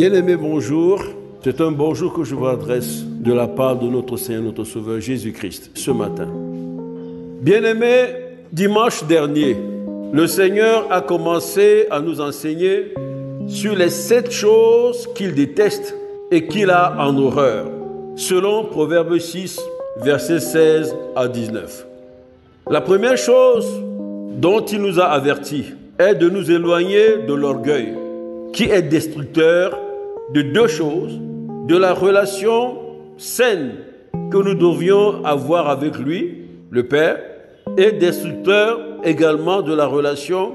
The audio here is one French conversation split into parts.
Bien-aimés, bonjour. C'est un bonjour que je vous adresse de la part de notre Seigneur, notre Sauveur Jésus-Christ, ce matin. Bien-aimés, dimanche dernier, le Seigneur a commencé à nous enseigner sur les 7 choses qu'il déteste et qu'il a en horreur, selon Proverbe 6, versets 16 à 19. La première chose dont il nous a avertis est de nous éloigner de l'orgueil, qui est destructeur de 2 choses, de la relation saine que nous devions avoir avec lui, le Père, et destructeur également de la relation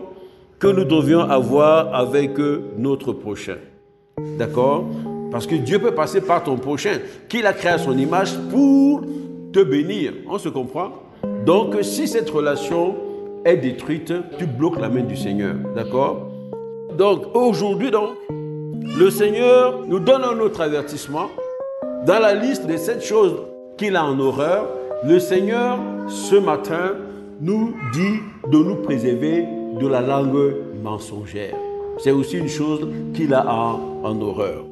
que nous devions avoir avec notre prochain. D'accord? Parce que Dieu peut passer par ton prochain, qu'il a créé à son image pour te bénir. On se comprend? Donc, si cette relation est détruite, tu bloques la main du Seigneur. D'accord? Donc, aujourd'hui, le Seigneur nous donne un autre avertissement. Dans la liste des 7 choses qu'il a en horreur, le Seigneur, ce matin, nous dit de nous préserver de la langue mensongère. C'est aussi une chose qu'il a en horreur.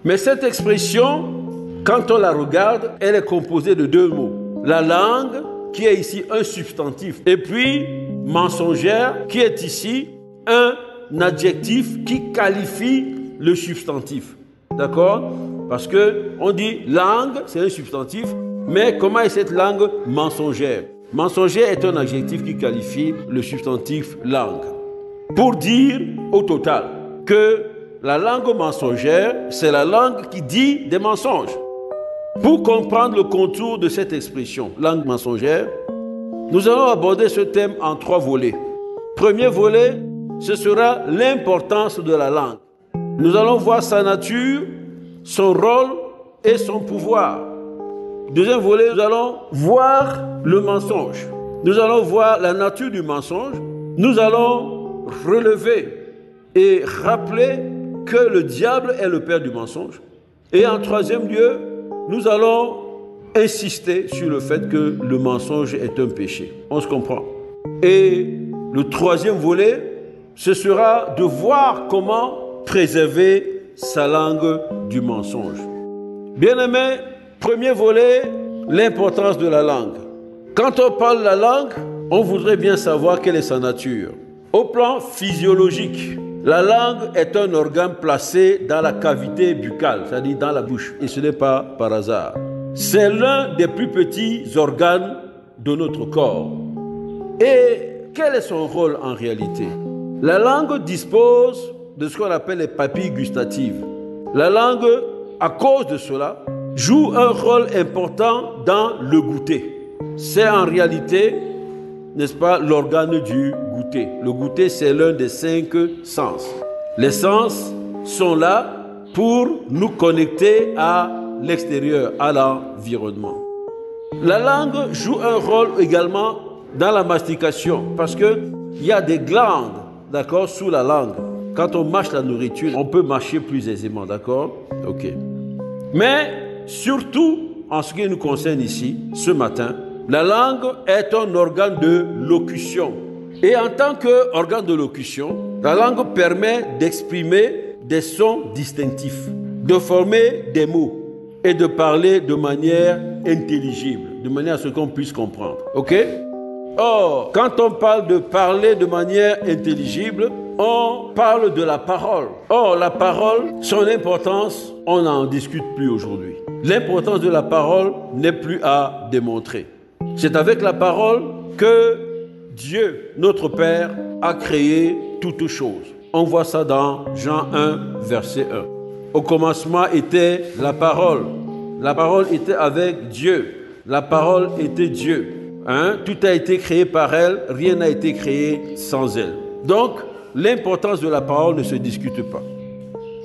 Mais cette expression, quand on la regarde, elle est composée de 2 mots. La langue, qui est ici un substantif, et puis mensongère, qui est ici un adjectif qui qualifie le substantif. D'accord? Parce qu'on dit langue, c'est un substantif, mais comment est cette langue mensongère? Mensongère est un adjectif qui qualifie le substantif langue. Pour dire au total que la langue mensongère, c'est la langue qui dit des mensonges. Pour comprendre le contour de cette expression, langue mensongère, nous allons aborder ce thème en 3 volets. Premier volet, ce sera l'importance de la langue. Nous allons voir sa nature, son rôle et son pouvoir. Deuxième volet, nous allons voir le mensonge. Nous allons voir la nature du mensonge. Nous allons relever et rappeler que le diable est le père du mensonge. Et en 3e lieu, nous allons insister sur le fait que le mensonge est un péché. On se comprend. Et le 3e volet, ce sera de voir comment préserver sa langue du mensonge. Bien-aimés, premier volet, l'importance de la langue. Quand on parle de la langue, on voudrait bien savoir quelle est sa nature. Au plan physiologique, la langue est un organe placé dans la cavité buccale, c'est-à-dire dans la bouche, et ce n'est pas par hasard. C'est l'un des plus petits organes de notre corps. Et quel est son rôle en réalité? La langue dispose de ce qu'on appelle les papilles gustatives. La langue, à cause de cela, joue un rôle important dans le goûter. C'est en réalité, n'est-ce pas, l'organe du goûter. Le goûter, c'est l'un des 5 sens. Les sens sont là pour nous connecter à l'extérieur, à l'environnement. La langue joue un rôle également dans la mastication parce qu'il y a des glandes, d'accord, sous la langue. Quand on mâche la nourriture, on peut mâcher plus aisément, d'accord? Ok. Mais surtout, en ce qui nous concerne ici, ce matin, la langue est un organe de locution. Et en tant qu'organe de locution, la langue permet d'exprimer des sons distinctifs, de former des mots et de parler de manière intelligible, de manière à ce qu'on puisse comprendre. Ok? Or, quand on parle de parler de manière intelligible, on parle de la parole. Or, la parole, son importance, on n'en discute plus aujourd'hui. L'importance de la parole n'est plus à démontrer. C'est avec la parole que Dieu, notre Père, a créé toutes choses. On voit ça dans Jean 1, verset 1. Au commencement était la parole. La parole était avec Dieu. La parole était Dieu. Tout a été créé par elle, rien n'a été créé sans elle. Donc, l'importance de la parole ne se discute pas.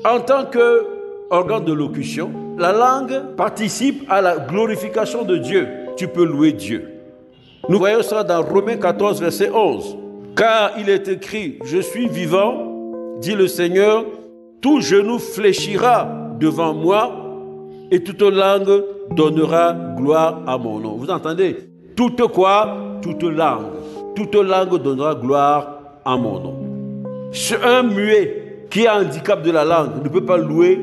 En tant qu'organe de locution, la langue participe à la glorification de Dieu. Tu peux louer Dieu. Nous voyons ça dans Romains 14, verset 11. Car il est écrit, je suis vivant, dit le Seigneur, tout genou fléchira devant moi et toute langue donnera gloire à mon nom. Vous entendez? Toute quoi? Toute langue. Toute langue donnera gloire à mon nom. Un muet qui a un handicap de la langue ne peut pas louer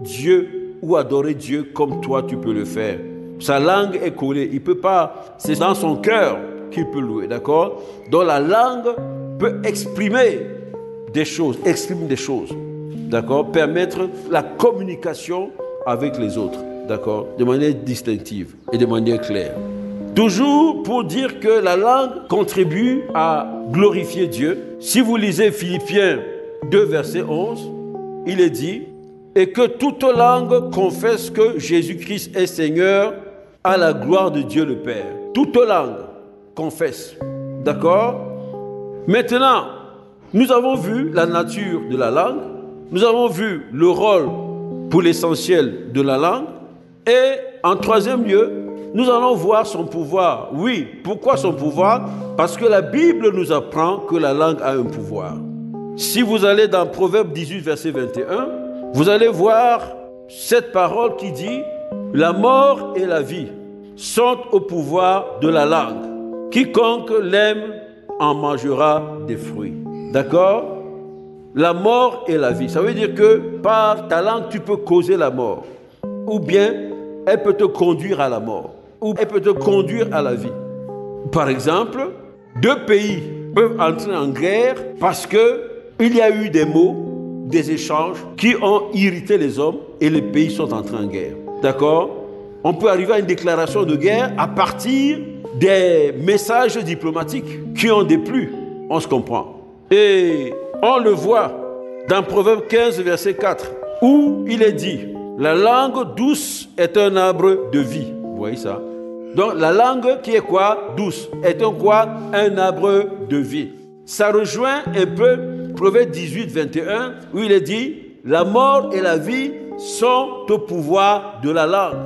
Dieu ou adorer Dieu comme toi tu peux le faire. Sa langue est collée, il peut pas, c'est dans son cœur qu'il peut louer, d'accord? Donc la langue peut exprimer des choses, d'accord? Permettre la communication avec les autres, d'accord? De manière distinctive et de manière claire. Toujours pour dire que la langue contribue à glorifier Dieu. Si vous lisez Philippiens 2, verset 11, il est dit « Et que toute langue confesse que Jésus-Christ est Seigneur à la gloire de Dieu le Père. » Toute langue confesse. D'accord? Maintenant, nous avons vu la nature de la langue. Nous avons vu le rôle pour l'essentiel de la langue. Et en troisième lieu, nous allons voir son pouvoir. Oui, pourquoi son pouvoir? Parce que la Bible nous apprend que la langue a un pouvoir. Si vous allez dans Proverbe 18, verset 21, vous allez voir cette parole qui dit « La mort et la vie sont au pouvoir de la langue. Quiconque l'aime en mangera des fruits. » D'accord? La mort et la vie. Ça veut dire que par ta langue, tu peux causer la mort. Ou bien, elle peut te conduire à la mort. Ou elle peut te conduire à la vie. Par exemple, deux pays peuvent entrer en guerre parce qu'il y a eu des mots, des échanges qui ont irrité les hommes et les pays sont entrés en guerre. D'accord? On peut arriver à une déclaration de guerre à partir des messages diplomatiques qui ont déplu. On se comprend. Et on le voit dans Proverbe 15, verset 4, où il est dit « La langue douce est un arbre de vie. » Vous voyez ça? Donc la langue qui est quoi? Douce. Est un quoi? Un arbre de vie. Ça rejoint un peu Proverbe 18, 21, où il est dit « La mort et la vie sont au pouvoir de la langue. »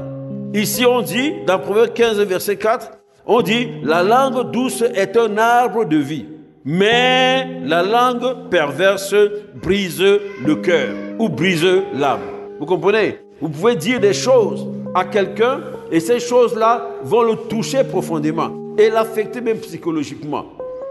Ici on dit, dans Proverbe 15, verset 4, on dit « La langue douce est un arbre de vie. Mais la langue perverse brise le cœur ou brise l'âme. » Vous comprenez? Vous pouvez dire des choses à quelqu'un et ces choses-là vont le toucher profondément et l'affecter même psychologiquement.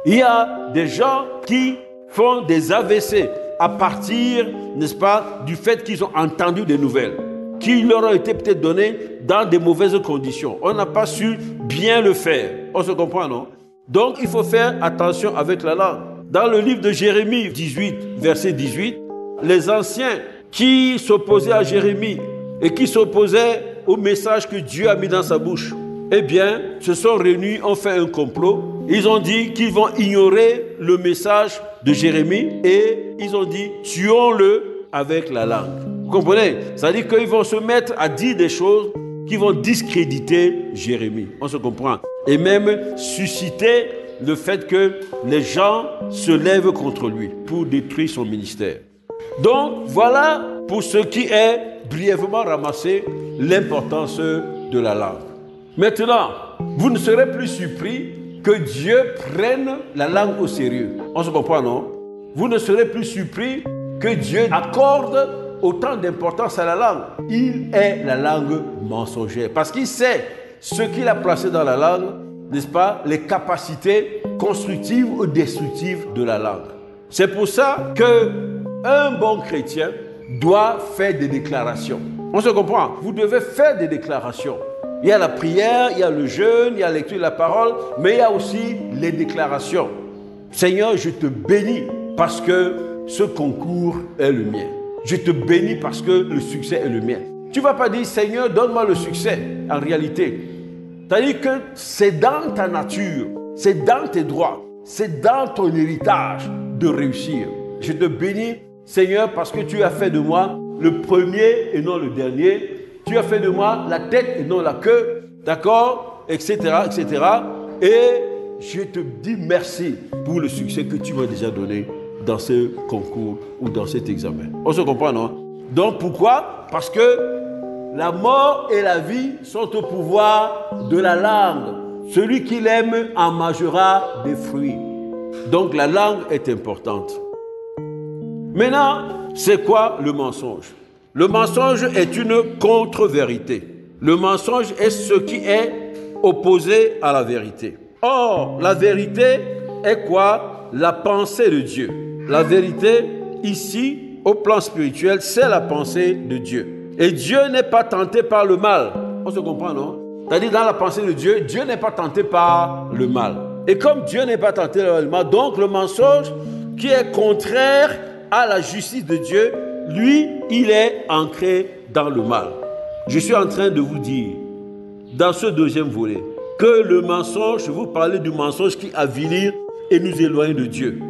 Il y a des gens qui font des AVC à partir, n'est-ce pas, du fait qu'ils ont entendu des nouvelles qui leur ont été peut-être données dans des mauvaises conditions. On n'a pas su bien le faire. On se comprend, non? Donc, il faut faire attention avec la langue. Dans le livre de Jérémie 18, verset 18, les anciens qui s'opposaient à Jérémie et qui s'opposaient au message que Dieu a mis dans sa bouche, eh bien, se sont réunis, ont fait un complot. Ils ont dit qu'ils vont ignorer le message de Jérémie et ils ont dit, tuons-le avec la langue. Vous comprenez? C'est-à-dire qu'ils vont se mettre à dire des choses qui vont discréditer Jérémie. On se comprend. Et même susciter le fait que les gens se lèvent contre lui pour détruire son ministère. Donc, voilà pour ce qui est brièvement ramassé l'importance de la langue. Maintenant, vous ne serez plus surpris que Dieu prenne la langue au sérieux. On se comprend, non? Vous ne serez plus surpris que Dieu accorde autant d'importance à la langue. Il est la langue mensongère parce qu'il sait ce qu'il a placé dans la langue, n'est-ce pas, les capacités constructives ou destructives de la langue. C'est pour ça qu'un bon chrétien doit faire des déclarations. On se comprend? Vous devez faire des déclarations. Il y a la prière, il y a le jeûne, il y a la lecture de la parole, mais il y a aussi les déclarations. Seigneur, je te bénis parce que ce concours est le mien. Je te bénis parce que le succès est le mien. Tu ne vas pas dire, Seigneur, donne-moi le succès. En réalité, c'est-à-dire que c'est dans ta nature, c'est dans tes droits, c'est dans ton héritage de réussir. Je te bénis, Seigneur, parce que tu as fait de moi le premier et non le dernier. Tu as fait de moi la tête et non la queue, d'accord, etc., etc. Et je te dis merci pour le succès que tu m'as déjà donné dans ce concours ou dans cet examen. On se comprend, non? Donc, pourquoi? Parce que la mort et la vie sont au pouvoir de la langue. Celui qui l'aime en mangera des fruits. Donc, la langue est importante. Maintenant, c'est quoi le mensonge? Le mensonge est une contre-vérité. Le mensonge est ce qui est opposé à la vérité. Or, la vérité est quoi? La pensée de Dieu. La vérité, ici, au plan spirituel, c'est la pensée de Dieu. Et Dieu n'est pas tenté par le mal. On se comprend, non? C'est-à-dire, dans la pensée de Dieu, Dieu n'est pas tenté par le mal. Et comme Dieu n'est pas tenté par le mal, donc le mensonge qui est contraire à la justice de Dieu, lui, il est ancré dans le mal. Je suis en train de vous dire, dans ce deuxième volet, que le mensonge, je vous parlais du mensonge qui avilit et nous éloigne de Dieu.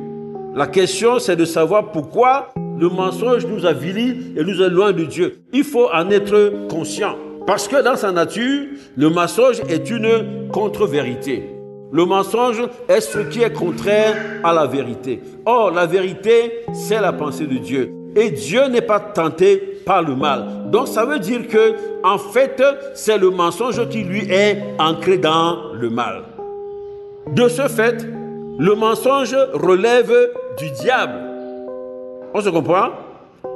La question, c'est de savoir pourquoi le mensonge nous avilit et nous éloigne de Dieu. Il faut en être conscient. Parce que dans sa nature, le mensonge est une contre-vérité. Le mensonge est ce qui est contraire à la vérité. Or, la vérité, c'est la pensée de Dieu. Et Dieu n'est pas tenté par le mal. Donc, ça veut dire que, en fait, c'est le mensonge qui lui est ancré dans le mal. De ce fait, le mensonge relève du diable. On se comprend?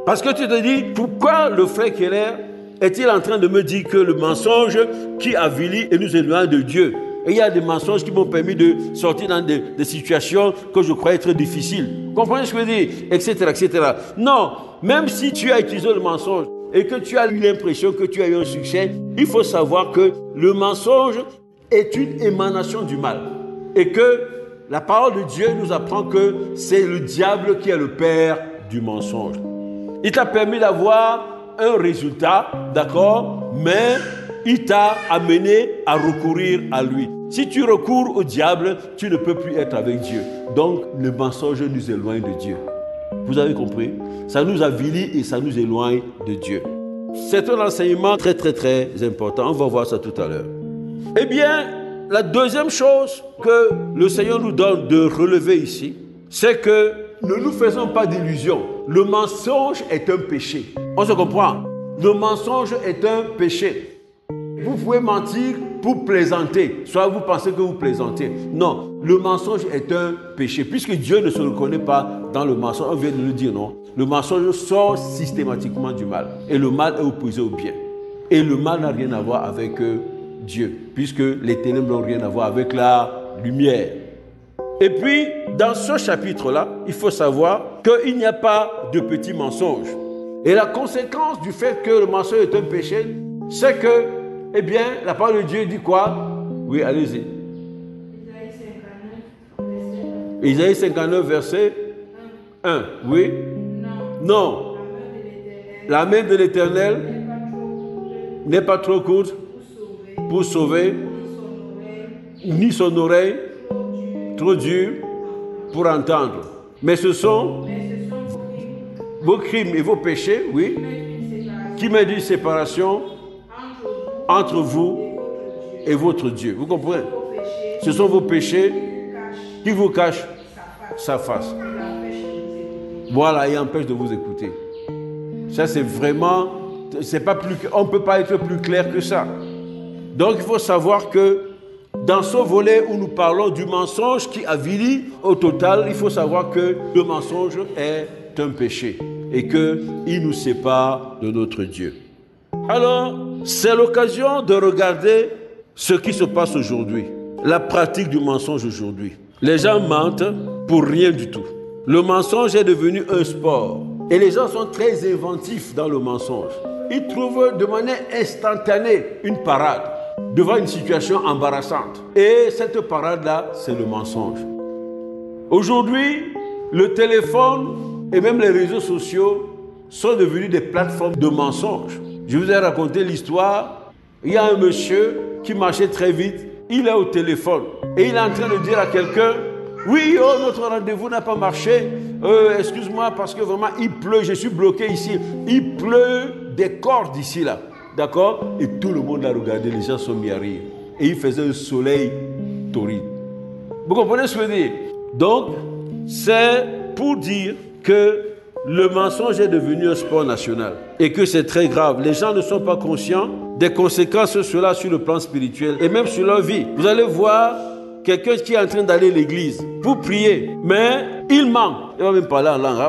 Parce que tu te dis, pourquoi le frère Keller est-il en train de me dire que le mensonge qui avilit et nous éloigne de Dieu? Et il y a des mensonges qui m'ont permis de sortir dans des situations que je croyais très difficiles. Vous comprenez ce que je veux dire? Etc., etc. Non, même si tu as utilisé le mensonge et que tu as eu l'impression que tu as eu un succès, il faut savoir que le mensonge est une émanation du mal. Et que la parole de Dieu nous apprend que c'est le diable qui est le père du mensonge. Il t'a permis d'avoir un résultat, d'accord, mais il t'a amené à recourir à lui. Si tu recours au diable, tu ne peux plus être avec Dieu. Donc, le mensonge nous éloigne de Dieu. Vous avez compris? Ça nous avilit et ça nous éloigne de Dieu. C'est un enseignement très, très, très important. On va voir ça tout à l'heure. Eh bien, la deuxième chose que le Seigneur nous donne de relever ici, c'est que ne nous faisons pas d'illusions. Le mensonge est un péché. On se comprend? Le mensonge est un péché. Vous pouvez mentir pour plaisanter. Soit vous pensez que vous plaisantez. Non, le mensonge est un péché. Puisque Dieu ne se reconnaît pas dans le mensonge, on vient de le dire, non? Le mensonge sort systématiquement du mal. Et le mal est opposé au bien. Et le mal n'a rien à voir avec Dieu. Puisque les ténèbres n'ont rien à voir avec la lumière. Et puis, dans ce chapitre-là, il faut savoir qu'il n'y a pas de petits mensonges. Et la conséquence du fait que le mensonge est un péché, c'est que, eh bien, la parole de Dieu dit quoi? Oui, allez-y. Isaïe 59, verset 1. Oui? Non. La main de l'Éternel n'est pas trop courte pour sauver, ni son oreille trop dure pour entendre. Mais ce sont vos crimes et vos péchés, oui, qui met une séparation entre vous et votre Dieu. Vous comprenez? Ce sont vos péchés qui vous cachent sa face. Voilà, et empêche de vous écouter. Ça, c'est vraiment, c'est pas plus, on ne peut pas être plus clair que ça. Donc, il faut savoir que dans ce volet où nous parlons du mensonge qui avilit, au total, il faut savoir que le mensonge est un péché et qu'il nous sépare de notre Dieu. Alors, c'est l'occasion de regarder ce qui se passe aujourd'hui, la pratique du mensonge aujourd'hui. Les gens mentent pour rien du tout. Le mensonge est devenu un sport et les gens sont très inventifs dans le mensonge. Ils trouvent de manière instantanée une parade devant une situation embarrassante. Et cette parade-là, c'est le mensonge. Aujourd'hui, le téléphone et même les réseaux sociaux sont devenus des plateformes de mensonges. Je vous ai raconté l'histoire. Il y a un monsieur qui marchait très vite. Il est au téléphone et il est en train de dire à quelqu'un: oui, oh, notre rendez-vous n'a pas marché. Excuse-moi parce que vraiment il pleut, je suis bloqué ici. Il pleut des cordes ici là. D'accord? Et tout le monde l'a regardé, les gens sont mis à rire. Et il faisait un soleil torride. Vous comprenez ce que je veux dire? Donc, c'est pour dire que le mensonge est devenu un sport national et que c'est très grave. Les gens ne sont pas conscients des conséquences de cela sur le plan spirituel et même sur leur vie. Vous allez voir quelqu'un qui est en train d'aller à l'église pour prier, mais il ment. Il va même parler en langue,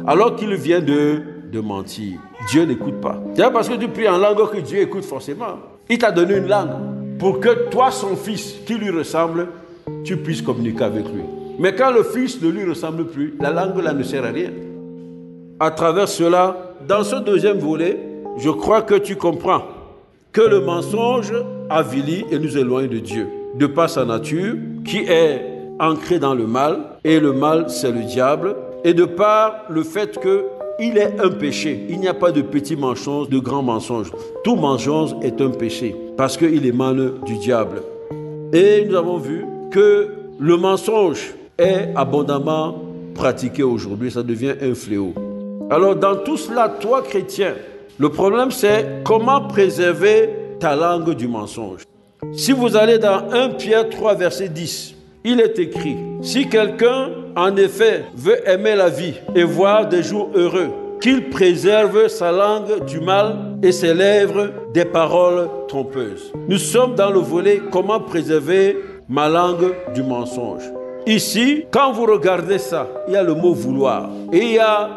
alors qu'il vient de mentir. Dieu n'écoute pas. C'est pas parce que tu pries en langue que Dieu écoute forcément. Il t'a donné une langue pour que toi, son fils, qui lui ressemble, tu puisses communiquer avec lui. Mais quand le fils ne lui ressemble plus, la langue là ne sert à rien. à travers cela, dans ce deuxième volet, je crois que tu comprends que le mensonge avilit et nous éloigne de Dieu, de par sa nature, qui est ancrée dans le mal, et le mal, c'est le diable, et de par le fait qu'il est un péché. Il n'y a pas de petit mensonge, de grand mensonge. Tout mensonge est un péché, parce qu'il émane du diable. Et nous avons vu que le mensonge est abondamment pratiqué aujourd'hui, ça devient un fléau. Alors dans tout cela, toi chrétien, le problème c'est comment préserver ta langue du mensonge. Si vous allez dans 1 Pierre 3 verset 10, il est écrit, si quelqu'un en effet veut aimer la vie et voir des jours heureux, qu'il préserve sa langue du mal et ses lèvres des paroles trompeuses. Nous sommes dans le volet comment préserver ma langue du mensonge. Ici, quand vous regardez ça, il y a le mot vouloir et il y a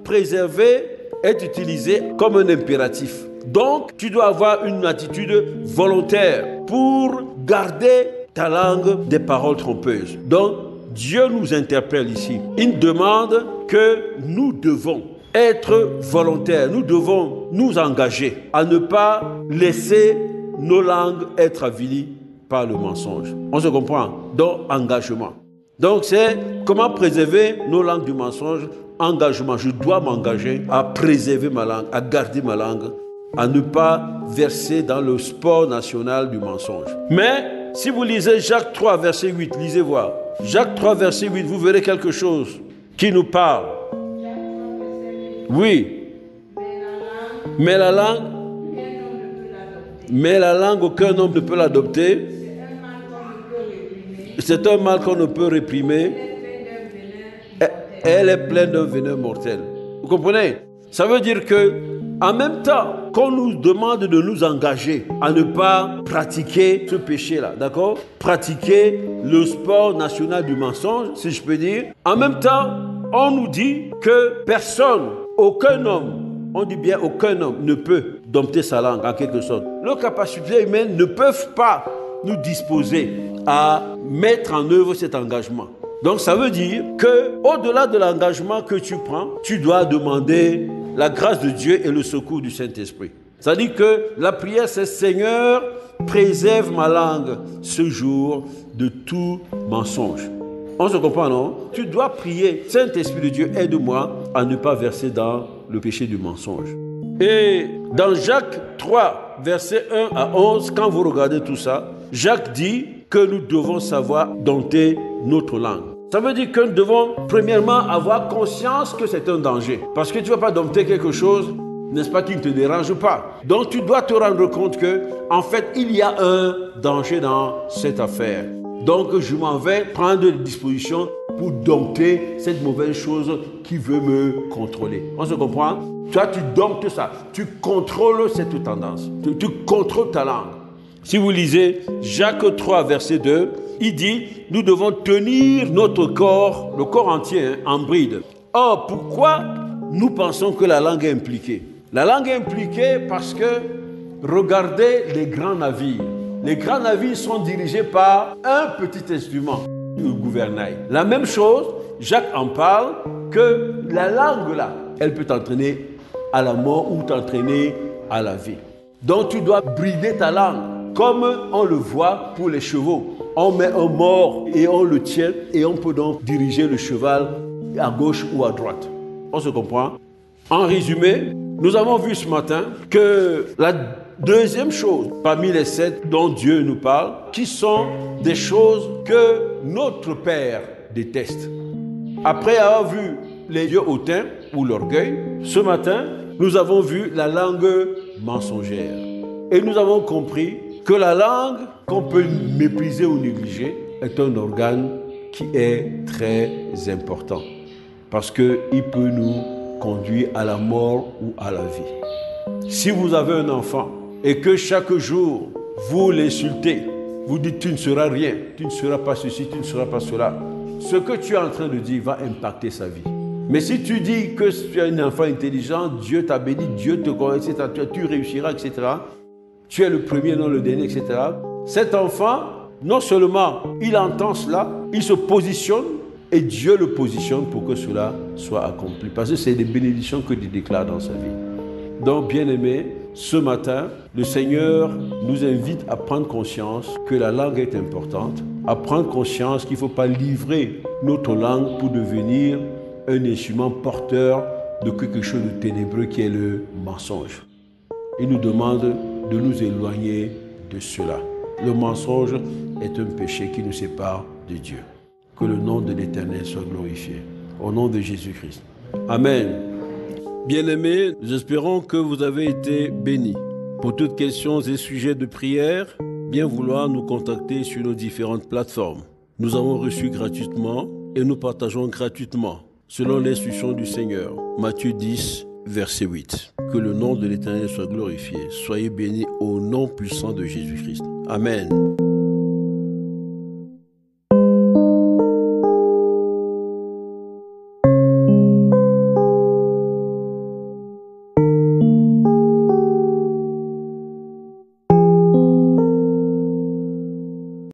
préserver est utilisé comme un impératif. Donc, tu dois avoir une attitude volontaire pour garder ta langue des paroles trompeuses. Donc, Dieu nous interpelle ici. Il demande que nous devons être volontaires, nous devons nous engager à ne pas laisser nos langues être avilies par le mensonge. On se comprend? Donc, engagement. Donc, c'est comment préserver nos langues du mensonge. Engagement, je dois m'engager à préserver ma langue, à garder ma langue, à ne pas verser dans le sport national du mensonge. Mais, si vous lisez Jacques 3, verset 8, lisez voir. Jacques 3, verset 8, vous verrez quelque chose qui nous parle. Oui. Mais la langue, aucun homme ne peut l'adopter. C'est un mal qu'on ne peut réprimer. Elle est pleine d'un venin mortel. Vous comprenez? Ça veut dire que, en même temps qu'on nous demande de nous engager à ne pas pratiquer ce péché-là, d'accord? Pratiquer le sport national du mensonge, si je peux dire. En même temps, on nous dit que personne, aucun homme, on dit bien aucun homme ne peut dompter sa langue en quelque sorte. Nos capacités humaines ne peuvent pas nous disposer à mettre en œuvre cet engagement. Donc ça veut dire que au-delà de l'engagement que tu prends, tu dois demander la grâce de Dieu et le secours du Saint-Esprit. C'est-à-dire que la prière, c'est Seigneur, préserve ma langue ce jour de tout mensonge. On se comprend, non? Tu dois prier, Saint-Esprit de Dieu, aide-moi à ne pas verser dans le péché du mensonge. Et dans Jacques 3, versets 1 à 11, quand vous regardez tout ça, Jacques dit que nous devons savoir dompter notre langue. Ça veut dire que nous devons premièrement avoir conscience que c'est un danger. Parce que tu ne vas pas dompter quelque chose, n'est-ce pas, qui ne te dérange pas. Donc tu dois te rendre compte que, en fait, il y a un danger dans cette affaire. Donc je m'en vais prendre des dispositions pour dompter cette mauvaise chose qui veut me contrôler. On se comprend? Toi, tu domptes ça. Tu contrôles cette tendance. Tu contrôles ta langue. Si vous lisez Jacques 3, verset 2, il dit, nous devons tenir notre corps, le corps entier, en bride. Or, pourquoi nous pensons que la langue est impliquée? La langue est impliquée parce que, regardez les grands navires. Les grands navires sont dirigés par un petit instrument, le gouvernail. La même chose, Jacques en parle, que la langue là, elle peut t'entraîner à la mort ou t'entraîner à la vie. Donc tu dois brider ta langue, comme on le voit pour les chevaux. On met un mors et on le tient et on peut donc diriger le cheval à gauche ou à droite. On se comprend? En résumé, nous avons vu ce matin que la deuxième chose parmi les 7 dont Dieu nous parle, qui sont des choses que notre Père déteste. Après avoir vu les yeux hautains ou l'orgueil, ce matin, nous avons vu la langue mensongère. Et nous avons compris que la langue qu'on peut mépriser ou négliger est un organe qui est très important parce qu'il peut nous conduire à la mort ou à la vie. Si vous avez un enfant et que chaque jour vous l'insultez, vous dites tu ne seras rien, tu ne seras pas ceci, tu ne seras pas cela, ce que tu es en train de dire va impacter sa vie. Mais si tu dis que tu es un enfant intelligent, Dieu t'a béni, Dieu te connaît, etc., tu réussiras, etc., tu es le premier, non le dernier, etc. Cet enfant, non seulement il entend cela, il se positionne et Dieu le positionne pour que cela soit accompli. Parce que c'est des bénédictions que Dieu déclare dans sa vie. Donc, bien-aimés, ce matin, le Seigneur nous invite à prendre conscience que la langue est importante, à prendre conscience qu'il ne faut pas livrer notre langue pour devenir un instrument porteur de quelque chose de ténébreux qui est le mensonge. Il nous demande de nous éloigner de cela. Le mensonge est un péché qui nous sépare de Dieu. Que le nom de l'Éternel soit glorifié. Au nom de Jésus-Christ. Amen. Bien-aimés, nous espérons que vous avez été bénis. Pour toutes questions et sujets de prière, bien vouloir nous contacter sur nos différentes plateformes. Nous avons reçu gratuitement et nous partageons gratuitement, selon l'instruction du Seigneur. Matthieu 10, verset 8. Que le nom de l'Éternel soit glorifié. Soyez bénis au nom puissant de Jésus-Christ. Amen.